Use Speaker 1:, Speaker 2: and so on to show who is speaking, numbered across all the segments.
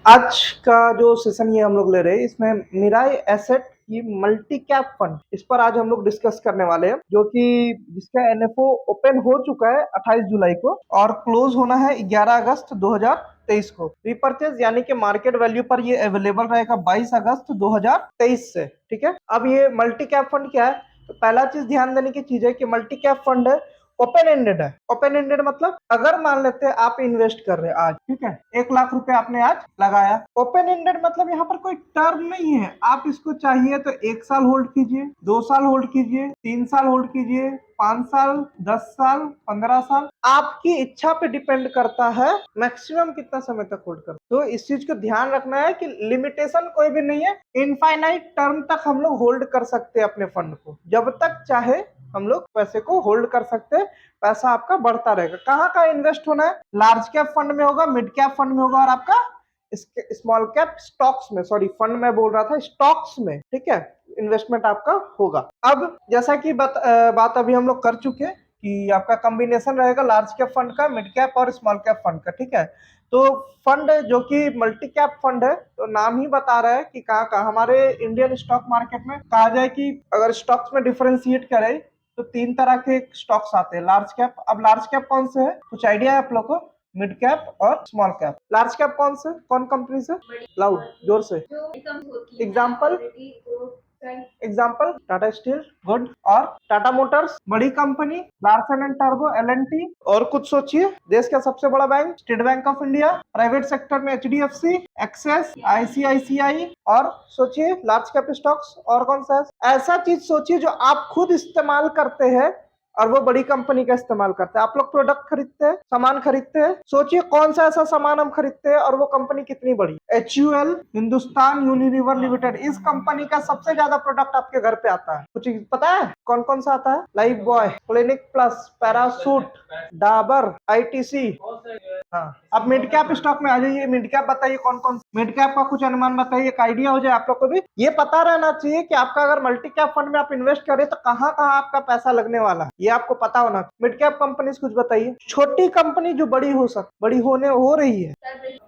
Speaker 1: आज का जो सेशन ये हम लोग ले रहे हैं इसमें मिराई एसेट की मल्टी कैप फंड इस पर आज हम लोग डिस्कस करने वाले हैं जो कि जिसका एनएफओ ओपन हो चुका है 28 जुलाई को और क्लोज होना है 11 अगस्त 2023 को। रिपर्चेज यानी कि मार्केट वैल्यू पर ये अवेलेबल रहेगा 22 अगस्त 2023 से। ठीक है, अब ये मल्टी कैप फंड क्या है? तो पहला चीज ध्यान देने की चीज है कि मल्टी कैप फंड है ओपन एंडेड है। ओपन एंडेड मतलब अगर मान लेते हैं आप इन्वेस्ट कर रहे हैं आज, ठीक है, 1 लाख रुपए आपने आज लगाया। ओपन एंडेड मतलब यहाँ पर कोई टर्म नहीं है, आप इसको चाहिए तो 1 साल होल्ड कीजिए, 2 साल होल्ड कीजिए, 3 साल होल्ड कीजिए, 5 साल, 10 साल, 15 साल, आपकी इच्छा पे डिपेंड करता है मैक्सिमम कितना समय तक होल्ड कर। तो इस चीज को ध्यान रखना है कि लिमिटेशन कोई भी नहीं है, इनफाइनाइट टर्म तक हम लोग होल्ड कर सकते हैं अपने फंड को, जब तक चाहे हम लोग पैसे को होल्ड कर सकते हैं, पैसा आपका बढ़ता रहेगा। कहाँ का इन्वेस्ट होना है? लार्ज कैप फंड में होगा, मिड कैप फंड में होगा और आपका स्मॉल कैप स्टॉक्स में, सॉरी फंड में बोल रहा था, स्टॉक्स में, ठीक है, इन्वेस्टमेंट आपका होगा। अब जैसा कि बात अभी हम लोग कर चुके हैं कि आपका कॉम्बिनेशन रहेगा लार्ज कैप फंड का, मिड कैप और स्मॉल कैप फंड का। ठीक है, तो फंड जो कि मल्टी कैप फंड है, तो नाम ही बता रहा है कि कहाँ का हमारे इंडियन स्टॉक मार्केट में कहा जाए कि अगर स्टॉक्स में डिफरेंशिएट करें तो 3 तरह के स्टॉक्स आते हैं। लार्ज कैप, अब लार्ज कैप कौन से है कुछ आइडिया है आप लोग को? मिड कैप और स्मॉल कैप। लार्ज कैप कौन से, कौन कंपनी से? लाउड, जोर से। एग्जाम्पल, टाटा स्टील, गुड, और टाटा मोटर्स बड़ी company, Larsen and turbo, L&T, और कुछ सोचिए। देश का सबसे बड़ा bank state bank of India, private sector में एचडीएफसी, एक्सेस, आईसीआईसीआई, और सोचिए लार्ज कैप स्टॉक्स और कौन सा है? ऐसा चीज सोचिए जो आप खुद इस्तेमाल करते हैं और वो बड़ी कंपनी का इस्तेमाल करते हैं। आप लोग प्रोडक्ट खरीदते हैं, सामान खरीदते हैं, सोचिए कौन सा ऐसा सामान हम खरीदते हैं और वो कंपनी कितनी बड़ी। HUL, हिंदुस्तान यूनिलीवर लिमिटेड, इस कंपनी का सबसे ज्यादा प्रोडक्ट आपके घर पे आता है। कुछ पता है कौन कौन सा आता है? Life boy, clinic plus, parachute, Dabur, ITC। हाँ, अब मिड कैप स्टॉक में आ जाइए। मिड कैप बताइए कौन कौन? मिड कैप का कुछ अनुमान बताइए, एक आइडिया हो जाए आप लोग को भी। ये पता रहना चाहिए कि आपका अगर मल्टी कैप फंड में आप इन्वेस्ट करें तो कहाँ कहाँ आपका पैसा लगने वाला है, ये आपको पता होना। मिड कैप कंपनी कुछ बताइए, छोटी कंपनी जो बड़ी बड़ी होने हो रही है।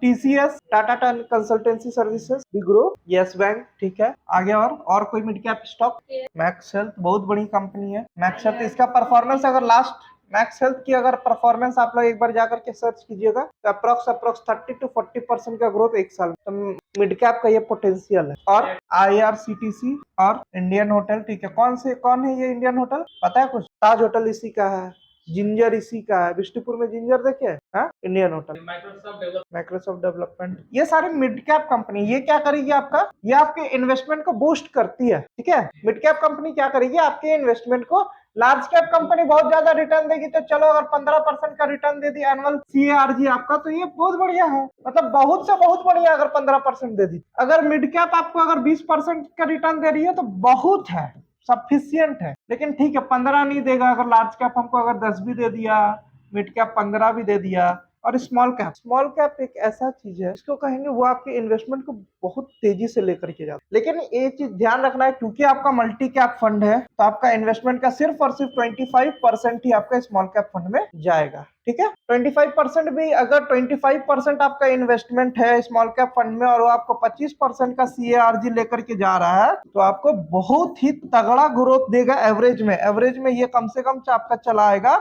Speaker 1: TCS, Tata Consultancy Services, Wipro, Yes Bank, ठीक है, आगे और कोई mid cap stock? Max Health, बहुत बड़ी कंपनी है मैक्स हेल्थ। इसका परफॉर्मेंस अगर लास्ट मैक्स हेल्थ की अगर परफॉर्मेंस आप लोग एक बार जाकर के सर्च कीजिएगा तो अप्रोक्स 30 to 40% का ग्रोथ एक साल में, तो मिड कैप का ये पोटेंशियल है। और IRCTC और इंडियन होटल, ठीक है, कौन है ये इंडियन होटल? पता है कुछ? ताज होटल इसी का है, जिंजर इसी का है, बिष्टुपुर में जिंजर देखे, हाँ, इंडियन होटल, माइक्रोसॉफ्ट डेवलपमेंट, ये सारे मिड कैप कंपनी। ये क्या करेगी आपका? ये आपके इन्वेस्टमेंट को बूस्ट करती है। ठीक है, मिड कैप कंपनी क्या करेगी? आपके इन्वेस्टमेंट को। लार्ज कैप कंपनी बहुत ज्यादा रिटर्न देगी, तो चलो अगर 15% का return they the annual CARG आपका, तो ये बहुत बढ़िया है, मतलब बहुत से बहुत बढ़िया। अगर 15% दे दी, अगर मिड कैप आपको अगर 20% का रिटर्न दे रही है तो बहुत है, सफिशियंट है। लेकिन ठीक है, 15 नहीं देगा, अगर लार्ज कैप हमको अगर 10 भी दे दिया, मिड कैप 15 भी दे दिया, और स्मॉल कैप एक ऐसा चीज है इसको कहेंगे वो आपके इन्वेस्टमेंट को बहुत तेजी से लेकर के जाता है। लेकिन एक चीज ध्यान रखना है, क्योंकि आपका मल्टी कैप फंड है तो आपका इन्वेस्टमेंट का सिर्फ और सिर्फ 25% ही आपका स्मॉल कैप फंड में जाएगा। ठीक है, 25% भी, अगर 25% आपका इन्वेस्टमेंट है स्मॉल कैप फंड में और वो आपको 25% का CARG लेकर के जा रहा है, तो आपको बहुत ही तगड़ा ग्रोथ देगा। एवरेज में ये कम से कम आपका चला आएगा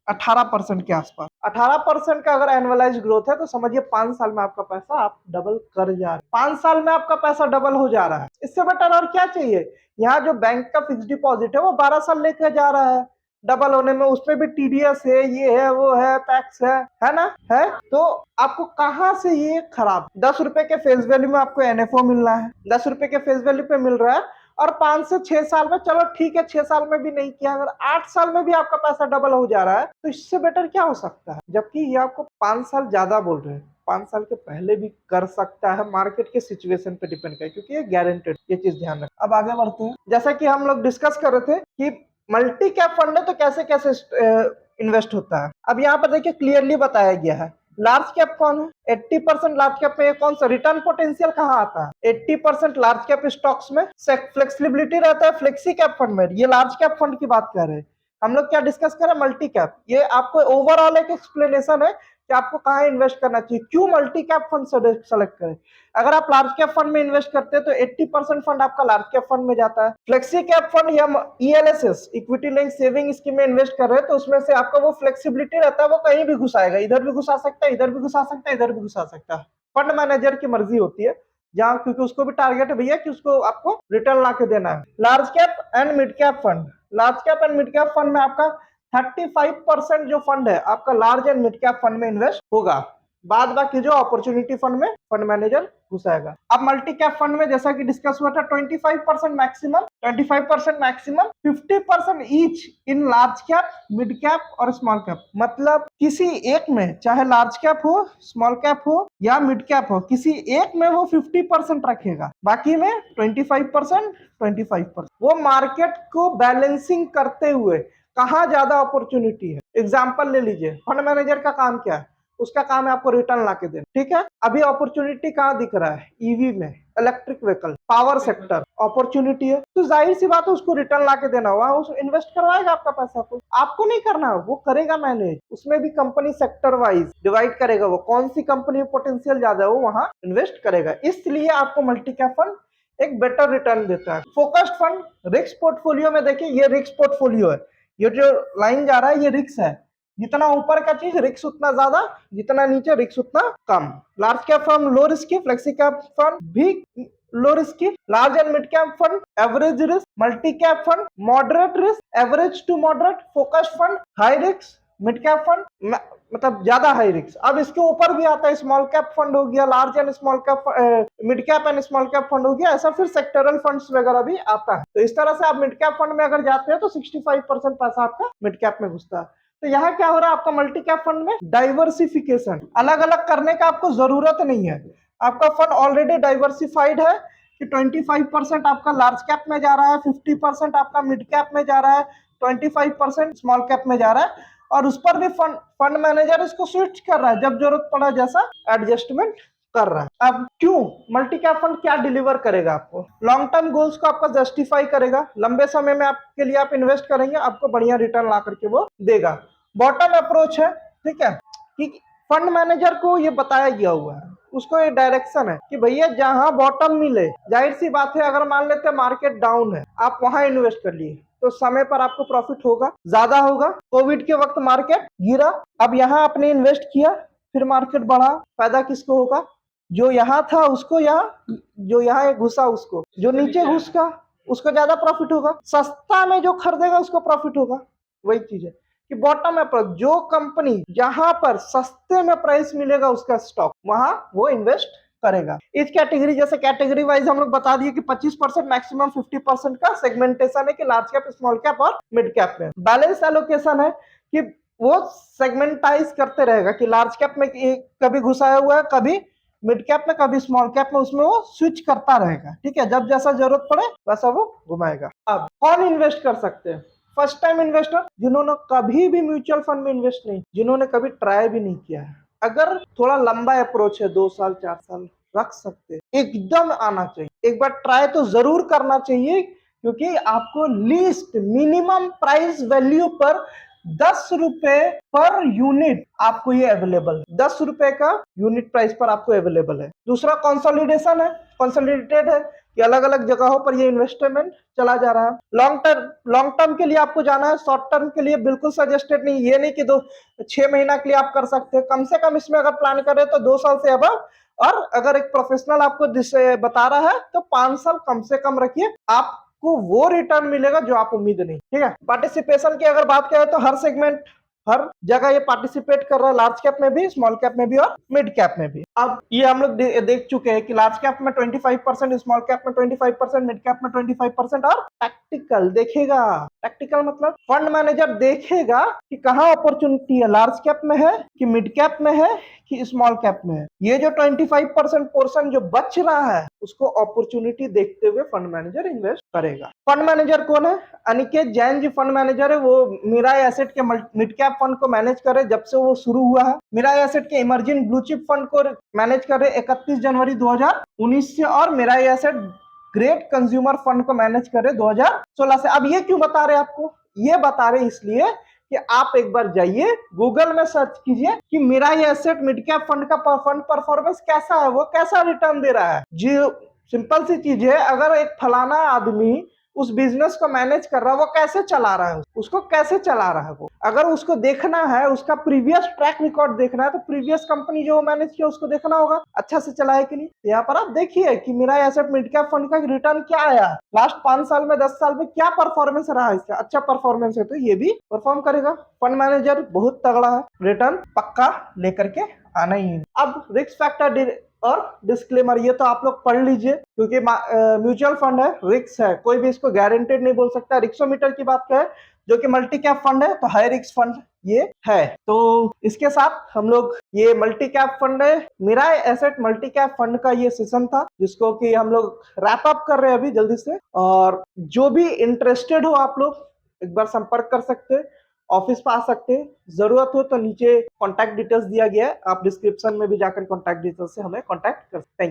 Speaker 1: 18% के आसपास। 18% का अगर एनुअलाइज ग्रोथ है तो समझिए 5 साल में आपका पैसा आप डबल कर जा रहे हैं। 5 साल में आपका पैसा डबल हो जा रहा है, इससे बेटर और क्या चाहिए? यहाँ जो बैंक का फिक्स डिपॉजिट है वो 12 साल लेकर जा रहा है डबल होने में, उसमें भी TDS है, ये है, वो है, टैक्स है ना, है। तो आपको कहाँ से ये खराब? 10 रुपए के फेस वैल्यू में आपको NFO मिल रहा है, 10 रुपए के फेस वैल्यू पे मिल रहा है, और 5 से 6 साल में, चलो ठीक है 6 साल में भी नहीं किया, अगर 8 साल में भी आपका पैसा डबल हो जा रहा है, तो इससे बेटर क्या हो सकता है? जबकि ये आपको 5 साल ज्यादा बोल रहे हैं, 5 साल के पहले भी कर सकता है, मार्केट के सिचुएशन पे डिपेंड करे, क्योंकि ये गारंटेड, ये चीज ध्यान रखें। अब आगे बढ़ते हैं। जैसा कि हम लोग डिस्कस कर रहे थे कि मल्टी कैप फंड है तो कैसे कैसे इन्वेस्ट होता है। अब यहाँ पर देखिए क्लियरली बताया गया है। लार्ज कैप कौन है? 80% लार्ज कैप में कौन सा रिटर्न पोटेंशियल कहाँ आता है? 80% लार्ज कैप स्टॉक्स में फ्लेक्सिबिलिटी रहता है फ्लेक्सी कैप फंड में। ये लार्ज कैप फंड की बात कर रहे हैं हम लोग। क्या डिस्कस कर रहे हैं? Multi cap. ये आपको ओवरऑल एक एक्सप्लेनेशन है कि आपको कहाँ इन्वेस्ट करना चाहिए, क्यों मल्टी कैप फंड सेलेक्ट करें। अगर आप लार्ज कैप फंड में इन्वेस्ट करते हैं तो 80% फंड आपका लार्ज कैप फंड में जाता है। फ्लेक्सी कैप फंड या ELSS equity link saving scheme में इन्वेस्ट कर रहे हैं तो उसमें से आपका वो फ्लेक्सिबिलिटी रहता है, वो कहीं भी घुसाएगा, इधर भी घुसा सकता है, इधर भी घुसा सकता है, इधर भी घुसा सकता है। फंड मैनेजर की मर्जी होती है जहां, क्योंकि उसको भी टारगेट है भैया कि उसको आपको रिटर्न ला के देना है। Large cap and mid cap fund, large cap and mid cap fund में आपका 35% जो फंड है आपका large and mid cap fund में इन्वेस्ट होगा, बाद बाकी जो अपॉर्चुनिटी फंड में फंड मैनेजर घुसाएगा। अब मल्टी कैप फंड में जैसा कि डिस्कस हुआ था 25% maximum, 50% each in large cap, mid cap और स्मॉल कैप। मतलब किसी एक में, चाहे लार्ज कैप हो, स्मॉल कैप हो या मिड कैप हो, किसी एक में वो 50% रखेगा, बाकी में 25%। वो मार्केट को बैलेंसिंग करते हुए कहाँ ज्यादा अपॉर्चुनिटी है। एग्जाम्पल ले लीजिए, फंड मैनेजर का काम क्या है, उसका काम है आपको रिटर्न लाके देना, ठीक है। अभी अपॉर्चुनिटी कहाँ दिख रहा है, ईवी में, electric vehicle, power sector opportunity है, तो जाहिर सी बात है उसको रिटर्न लाके देना होगा, उस इन्वेस्ट करवाएगा आपका पैसा, को आपको नहीं करना, वो करेगा मैनेज। उसमें भी कंपनी सेक्टर वाइज डिवाइड करेगा, वो कौन सी कंपनी में पोटेंशियल ज्यादा है वो वहां इन्वेस्ट करेगा। इसलिए आपको मल्टी कैप फंड एक बेटर रिटर्न देता है। फोकस्ड फंड, रिस्क पोर्टफोलियो में देखिए, ये रिस्क पोर्टफोलियो है, ये जो लाइन जा रहा है ये रिस्क है, जितना ऊपर का चीज रिस्क उतना ज्यादा, जितना नीचे रिस्क उतना कम। Large cap fund low risk, flexi cap fund भी low risk, large and mid cap fund average risk, multi cap fund moderate risk, average to moderate, focused fund high risk, mid cap fund मतलब ज्यादा high risk. अब इसके ऊपर भी आता है small cap fund हो गया, large and small cap, mid cap and small cap fund हो गया, ऐसा फिर सेक्टरल फंड्स वगैरह भी आता है। तो इस तरह से आप मिड कैप फंड में अगर जाते हैं तो 65% पैसा आपका मिड कैप में घुसता है। तो यहाँ क्या हो रहा है आपका मल्टी कैप फंड में, डाइवर्सिफिकेशन, अलग अलग करने का आपको जरूरत नहीं है, आपका फंड ऑलरेडी डाइवर्सिफाइड है कि 25% आपका लार्ज कैप में जा रहा है, 50% आपका मिड कैप में जा रहा है, 25% स्मॉल कैप में जा रहा है, और उस पर भी फंड मैनेजर इसको स्विच कर रहा है जब जरूरत पड़ा, जैसा एडजस्टमेंट कर रहा है। अब क्यों मल्टी कैप फंड क्या डिलीवर करेगा आपको, लॉन्ग टर्म गोल्स को आपका जस्टिफाई करेगा, लंबे समय में आपके लिए आप इन्वेस्ट करेंगे, आपको बढ़िया रिटर्न ला करके वो देगा। बॉटम अप्रोच है, ठीक है, कि फंड मैनेजर को ये बताया गया हुआ है, उसको ये डायरेक्शन है कि भैया जहां बॉटम मिले, जाहिर सी बात है अगर मान लेते हैं मार्केट डाउन है, आप वहां इन्वेस्ट कर लिए तो समय पर आपको प्रॉफिट होगा, ज्यादा होगा। कोविड के वक्त मार्केट गिरा, अब यहाँ आपने इन्वेस्ट किया, फिर मार्केट बढ़ा, फायदा किसको होगा, जो यहाँ था उसको, यहाँ जो यहाँ घुसा उसको, जो नीचे घुसका उसको ज्यादा प्रॉफिट होगा, सस्ता में जो खरीदेगा उसको प्रॉफिट होगा। वही चीज है कि बॉटम अप्रोच, जो कंपनी जहां पर सस्ते में प्राइस मिलेगा उसका स्टॉक, वहां वो इन्वेस्ट करेगा। इस कैटेगरी, जैसे कैटेगरी वाइज हम लोग बता दिए कि 25% मैक्सिमम 50% का सेगमेंटेशन है कि लार्ज कैप, स्मॉल कैप और मिड कैप में। बैलेंस एलोकेशन है कि वो सेगमेंटाइज करते रहेगा कि लार्ज कैप में कभी घुसाया हुआ है, कभी मिड कैप में, कभी स्मॉल कैप में, उसमें वो स्विच करता रहेगा, ठीक है, जब जैसा जरूरत पड़े वैसा वो घुमाएगा। अब कौन इन्वेस्ट कर सकते हैं, फर्स्ट टाइम इन्वेस्टर, जिन्होंने कभी भी म्यूचुअल फंड में इन्वेस्ट नहीं, जिन्होंने कभी ट्राई भी नहीं किया है, अगर थोड़ा लंबा अप्रोच है, 2 साल 4 साल रख सकते हैं, एकदम आना चाहिए, एक बार ट्राई तो जरूर करना चाहिए, क्योंकि आपको लीस्ट मिनिमम प्राइस वैल्यू पर 10 रुपए पर यूनिट आपको ये अवेलेबल है, 10 रुपए का यूनिट प्राइस पर आपको अवेलेबल है। दूसरा कंसोलिडेशन है, कंसोलिडेटेड है कि अलग अलग जगहों पर ये इन्वेस्टमेंट चला जा रहा है। लॉन्ग टर्म के लिए आपको जाना है, शॉर्ट टर्म के लिए बिल्कुल सजेस्टेड नहीं, ये नहीं कि 6 महीना के लिए आप कर सकते हैं, कम से कम इसमें अगर प्लान कर रहे हैं तो 2 साल से अबव, और अगर एक प्रोफेशनल आपको बता रहा है तो 5 साल कम से कम रखिए, आपको वो रिटर्न मिलेगा जो आप उम्मीद नहीं, ठीक है। पार्टिसिपेशन की अगर बात करें तो हर सेगमेंट, हर जगह ये पार्टिसिपेट कर रहा है, लार्ज कैप में भी, स्मॉल कैप में भी और मिड कैप में भी। अब ये हम लोग देख चुके हैं कि लार्ज कैप में 25%, स्मॉल कैप में 25%, मिड कैप में 25%, और टैक्टिकल देखेगा, टैक्टिकल मतलब फंड मैनेजर देखेगा कि कहाँ अपॉर्चुनिटी है, लार्ज कैप में है कि मिड कैप में है कि स्मॉल कैप में है। ये जो 25% पोर्शन जो बच रहा है उसको अपॉर्चुनिटी देखते हुए फंड मैनेजर इन्वेस्ट करेगा। फंड मैनेजर कौन है, अनिकेत जैन जी फंड मैनेजर है, वो मिराई एसेट के मिड कैप फंड को मैनेज करे जब से वो शुरू हुआ है। मिराई एसेट के इमर्जिंग ब्लू चिप फंड को मैनेज करे 31 जनवरी 2019 से, और Mirae asset great consumer fund को मैनेज करे 2016 से। अब ये क्यों बता रहे आपको, ये बता रहे इसलिए कि आप एक बार जाइए गूगल में सर्च कीजिए कि Mirae asset mid cap fund का फंड परफॉर्मेंस कैसा है, वो कैसा रिटर्न दे रहा है। जी सिंपल सी चीज है, अगर एक फलाना आदमी उस बिजनेस को मैनेज कर रहा है, वो कैसे चला रहा है, उसको कैसे चला रहा है, वो अगर उसको देखना है, उसका प्रीवियस ट्रैक रिकॉर्ड देखना है, तो प्रीवियस कंपनी जो मैनेज किया उसको देखना होगा अच्छा से चला है कि नहीं। यहाँ पर आप देखिए कि Mirae asset mid cap fund का रिटर्न क्या आया, लास्ट 5 साल में 10 साल में क्या परफॉर्मेंस रहा इसका, अच्छा परफॉर्मेंस है तो ये भी परफॉर्म करेगा। फंड मैनेजर बहुत तगड़ा है, रिटर्न पक्का लेकर के आना ही है। अब रिस्क फैक्टर और डिस्क्लेमर ये तो आप लोग पढ़ लीजिए, क्योंकि म्यूचुअल फंड है, रिस्क है, कोई भी इसको गारंटेड नहीं बोल सकता। रिक्सोमीटर की बात करें जो कि मल्टी कैप फंड है, तो हाई रिस्क फंड ये है। तो इसके साथ हम लोग ये मल्टी कैप फंड है, Mirae asset multi cap fund का ये सेशन था, जिसको कि हम लोग रैप अप कर रहे हैं अभी जल्दी से। और जो भी इंटरेस्टेड हो आप लोग एक बार संपर्क कर सकते हैं, ऑफिस पे आ सकते हैं, जरूरत हो तो नीचे कॉन्टैक्ट डिटेल्स दिया गया है, आप डिस्क्रिप्शन में भी जाकर कॉन्टैक्ट डिटेल्स से हमें कॉन्टैक्ट कर सकते हैं।